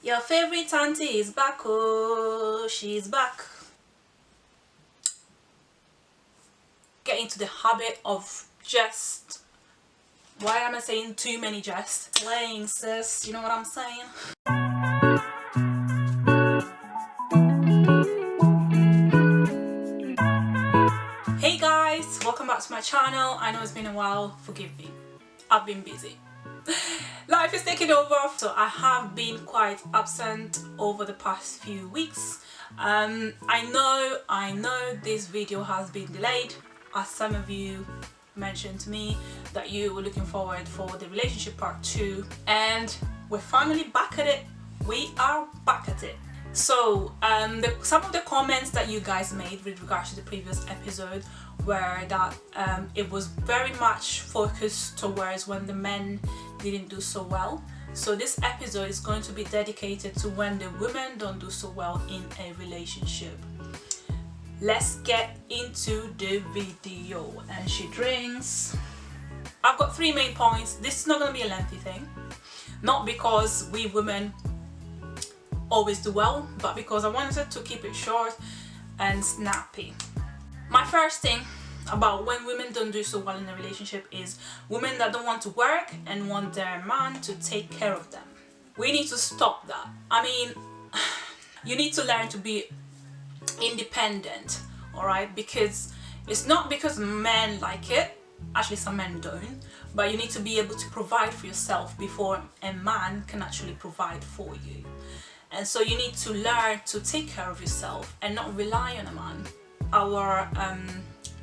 Your favorite auntie is back, oh, she's back. Get into the habit of just, why am I saying too many just? Playing, sis, you know what I'm saying? Hey guys, welcome back to my channel. I know it's been a while, forgive me. I've been busy. Life is taking over, so I have been quite absent over the past few weeks. I know this video has been delayed, as some of you mentioned to me that you were looking forward for the relationship part 2, and we're finally back at it. We are back at it. So some of the comments that you guys made with regards to the previous episode were that it was very much focused towards when the men didn't do so well. So this episode is going to be dedicated to when the women don't do so well in a relationship. Let's get into the video. And she drinks. I've got 3 main points. This is not going to be a lengthy thing, not because we women always do well, but because I wanted to keep it short and snappy. My first thing about when women don't do so well in a relationship is women that don't want to work and want their man to take care of them. We need to stop that. I mean, you need to learn to be independent, alright? Because it's not because men like it, actually some men don't, but you need to be able to provide for yourself before a man can actually provide for you. And so you need to learn to take care of yourself and not rely on a man. Our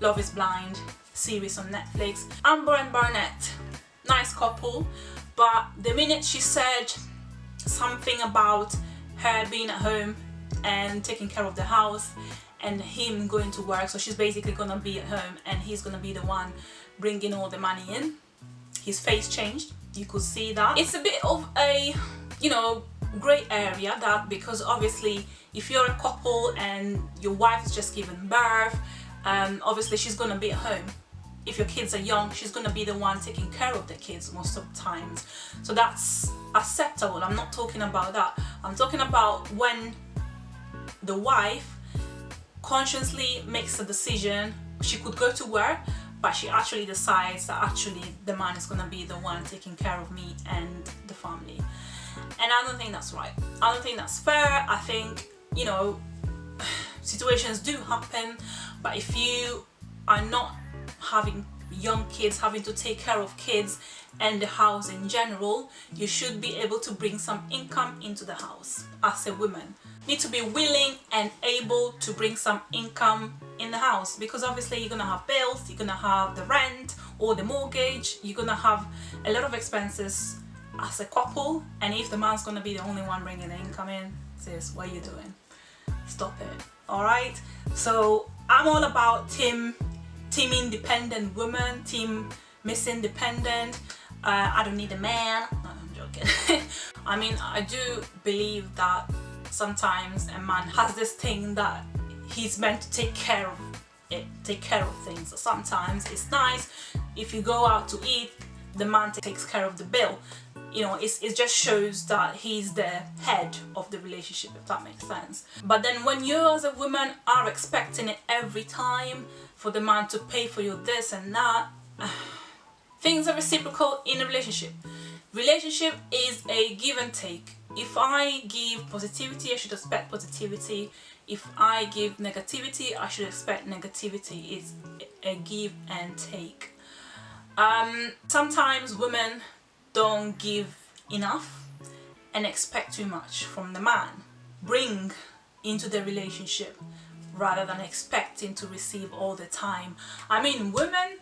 Love is Blind series on Netflix, Amber and Barnett, nice couple, but the minute she said something about her being at home and taking care of the house and him going to work, so she's basically gonna be at home and he's gonna be the one bringing all the money in, his face changed. You could see that. It's a bit of a, you know, grey area, that because obviously if you're a couple and your wife has just given birth, obviously she's gonna be at home. If your kids are young, she's gonna be the one taking care of the kids most of the times, so that's acceptable. I'm not talking about that. I'm talking about when the wife consciously makes a decision. She could go to work, but she actually decides that actually the man is gonna be the one taking care of me and the family. And I don't think that's right. I don't think that's fair. I think, you know, situations do happen, but if you are not having young kids, having to take care of kids and the house in general, you should be able to bring some income into the house as a woman. You need to be willing and able to bring some income in the house, because obviously you're gonna have bills, you're gonna have the rent or the mortgage, you're gonna have a lot of expenses as a couple, and if the man's gonna be the only one bringing the income in, sis, what are you doing? Stop it. All right, so I'm all about team independent woman, team Miss Independent. I don't need a man. No, I'm joking. I mean, I do believe that sometimes a man has this thing that he's meant to take care of it, take care of things. So sometimes it's nice if you go out to eat, the man takes care of the bill. You know, it just shows that he's the head of the relationship, if that makes sense. But then when you as a woman are expecting it every time for the man to pay for you this and that, things are reciprocal in a relationship. Relationship is a give and take. If I give positivity, I should expect positivity. If I give negativity, I should expect negativity. It's a give and take. Sometimes women don't give enough and expect too much from the man. Bring into the relationship rather than expecting to receive all the time. I mean, women,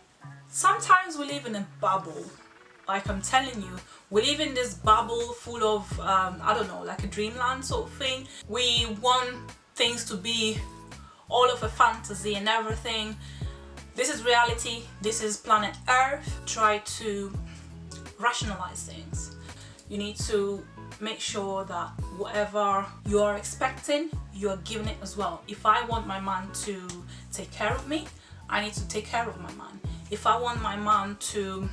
sometimes we live in a bubble. Like I'm telling you, we live in this bubble full of, I don't know, like a dreamland sort of thing. We want things to be all of a fantasy and everything. This is reality. This is planet Earth. Try to rationalize things. You need to make sure that whatever you're expecting, you're giving it as well. If I want my man to take care of me, I need to take care of my man. If I want my man to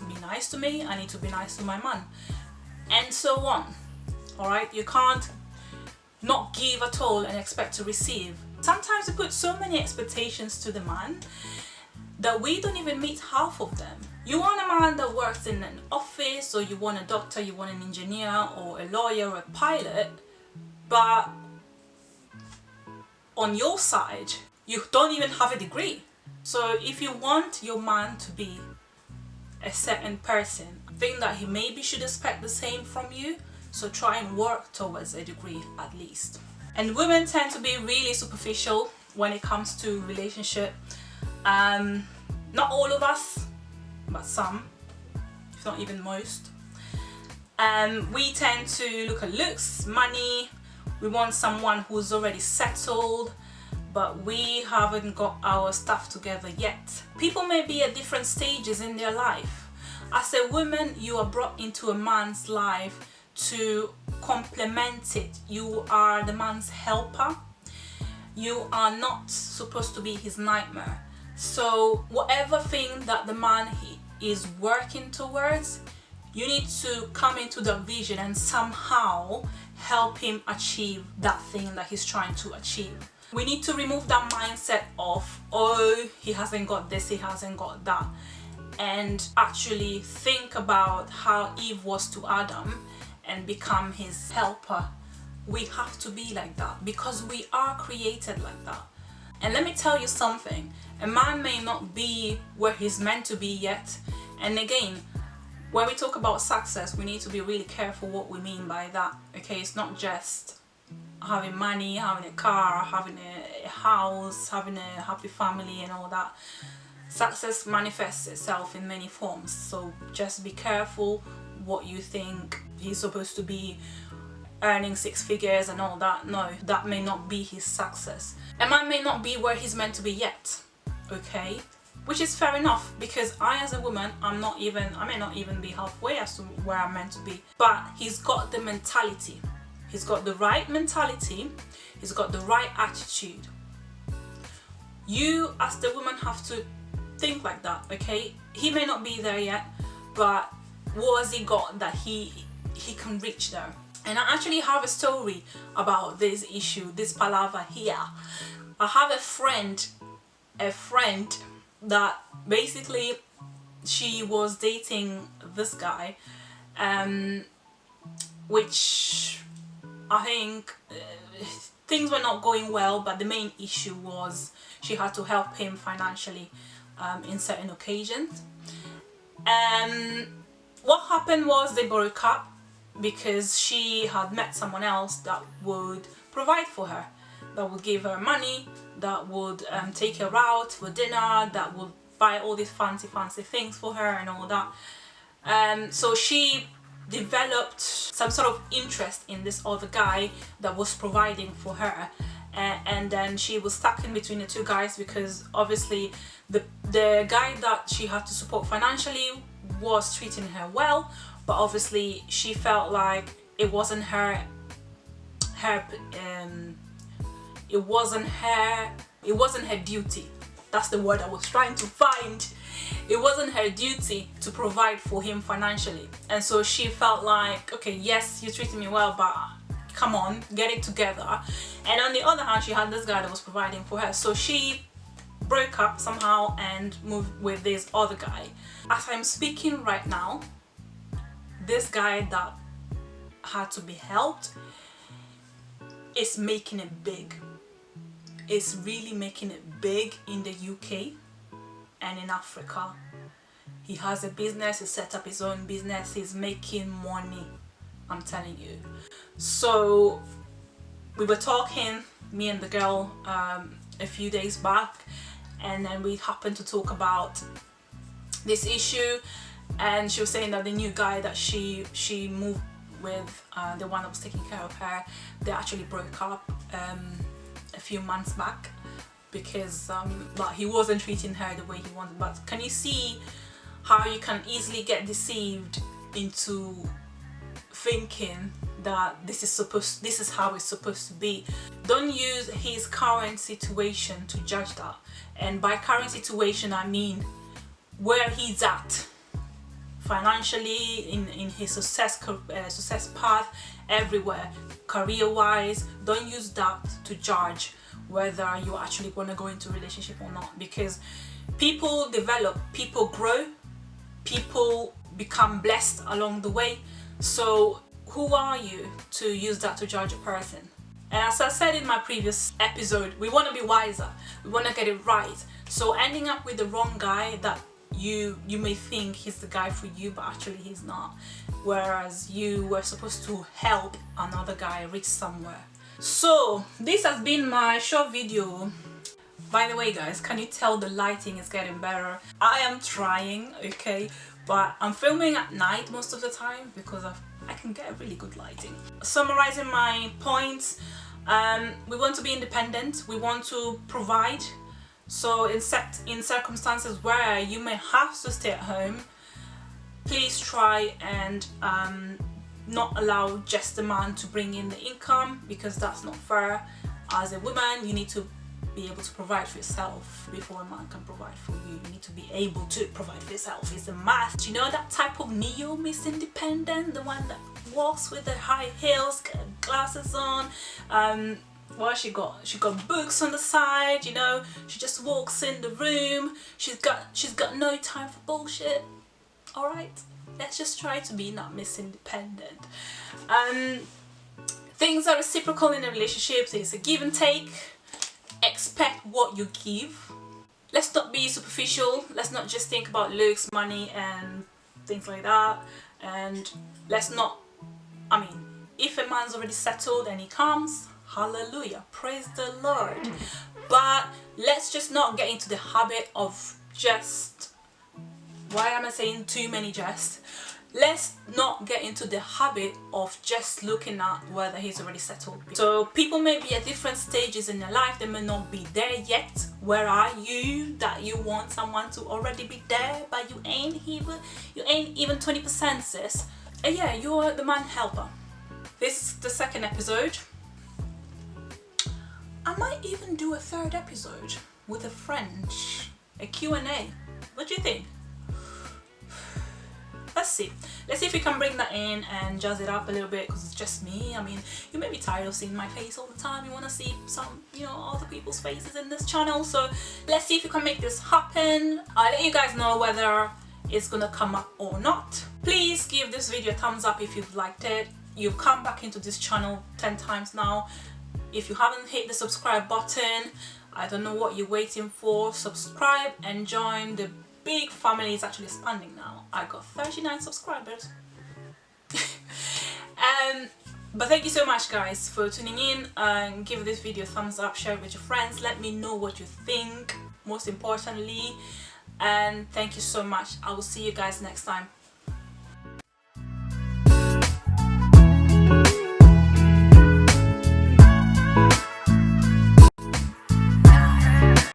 be nice to me, I need to be nice to my man, and so on. all right? You can't not give at all and expect to receive. Sometimes we put so many expectations to the man that we don't even meet half of them. You want a man that works in an office, or you want a doctor, you want an engineer or a lawyer or a pilot, but on your side you don't even have a degree. So if you want your man to be a certain person, think that he maybe should expect the same from you, so try and work towards a degree at least. And women tend to be really superficial when it comes to relationship. Not all of us, but some, if not even most. We tend to look at looks, money. We want someone who's already settled, but we haven't got our stuff together yet. People may be at different stages in their life. As a woman, you are brought into a man's life to complement it. You are the man's helper. You are not supposed to be his nightmare. So whatever thing that the man is working towards, you need to come into the vision and somehow help him achieve that thing that he's trying to achieve. We need to remove that mindset of, oh, he hasn't got this, he hasn't got that, and actually think about how Eve was to Adam and become his helper. We have to be like that because we are created like that. And let me tell you something, a man may not be where he's meant to be yet. And again, when we talk about success, we need to be really careful what we mean by that. Okay, it's not just having money, having a car, having a house, having a happy family and all that. Success manifests itself in many forms, so just be careful what you think he's supposed to be, earning 6 figures and all that. No, that may not be his success. A man may not be where he's meant to be yet, okay? Which is fair enough, because I as a woman, I may not even be halfway as to where I'm meant to be, but he's got the mentality. He's got the right mentality, he's got the right attitude. You as the woman have to think like that, okay? He may not be there yet, but what has he got that he can reach there? And I actually have a story about this issue, this palaver here. I have a friend that basically she was dating this guy, which I think things were not going well, but the main issue was she had to help him financially in certain occasions. And what happened was they broke up because she had met someone else that would provide for her, that would give her money, that would take her out for dinner, that would buy all these fancy things for her and all that. So she developed some sort of interest in this other guy that was providing for her, and then she was stuck in between the two guys, because obviously the guy that she had to support financially was treating her well, but obviously she felt like it wasn't her duty. That's the word I was trying to find. It wasn't her duty to provide for him financially. And so she felt like, okay, yes, you're treating me well, but come on, get it together. And on the other hand, she had this guy that was providing for her. So she broke up somehow and moved with this other guy. As I'm speaking right now, this guy that had to be helped is making it big. It's really making it big in the UK and in Africa. He has a business, he set up his own business, he's making money, I'm telling you. So we were talking, me and the girl, a few days back, and then we happened to talk about this issue, and she was saying that the new guy that she moved with, the one that was taking care of her, they actually broke up a few months back because but he wasn't treating her the way he wanted. But can you see how you can easily get deceived into thinking that this is how it's supposed to be? Don't use his current situation to judge that. And by current situation, I mean where he's at financially, in his success path, everywhere, career-wise. Don't use that to judge whether you're actually going to go into a relationship or not, because people develop, people grow, people become blessed along the way. So who are you to use that to judge a person? And as I said in my previous episode, we want to be wiser, we want to get it right. So ending up with the wrong guy that you may think he's the guy for you, but actually he's not, whereas you were supposed to help another guy reach somewhere. So this has been my short video. By the way guys, can you tell the lighting is getting better? I am trying, okay, but I'm filming at night most of the time because I can get really good lighting. Summarizing my points, we want to be independent, we want to provide. So in circumstances where you may have to stay at home, please try and not allow just the man to bring in the income, because that's not fair. As a woman, you need to be able to provide for yourself before a man can provide for you. You need to be able to provide for yourself. It's a must. You know that type of neo Miss Independent, the one that walks with the high heels, glasses on, well, she got books on the side, you know, she just walks in the room, she's got no time for bullshit. All right, let's just try to be not Miss Independent. Things are reciprocal in a relationship. There's a give and take. Expect what you give. Let's not be superficial. Let's not just think about looks, money and things like that. And let's not, I mean, if a man's already settled and he comes, hallelujah, praise the Lord. But let's just not get into the habit of just, why am I saying too many just? Let's not get into the habit of just looking at whether he's already settled. So people may be at different stages in their life, they may not be there yet. Where are you that you want someone to already be there, but you ain't even 20%, sis? And yeah, you're the man helper. This is the second episode. I might even do a third episode with a friend, a Q&A. What do you think? Let's see if we can bring that in and jazz it up a little bit, because it's just me. I mean, you may be tired of seeing my face all the time. You want to see some, you know, other people's faces in this channel. So let's see if we can make this happen. I'll let you guys know whether it's gonna come up or not. Please give this video a thumbs up if you've liked it. You've come back into this channel 10 times now. If you haven't hit the subscribe button, I don't know what you're waiting for. Subscribe and join the big family. Is actually expanding now. I got 39 subscribers. But thank you so much guys for tuning in, and give this video a thumbs up, share it with your friends, let me know what you think, most importantly. And thank you so much. I will see you guys next time.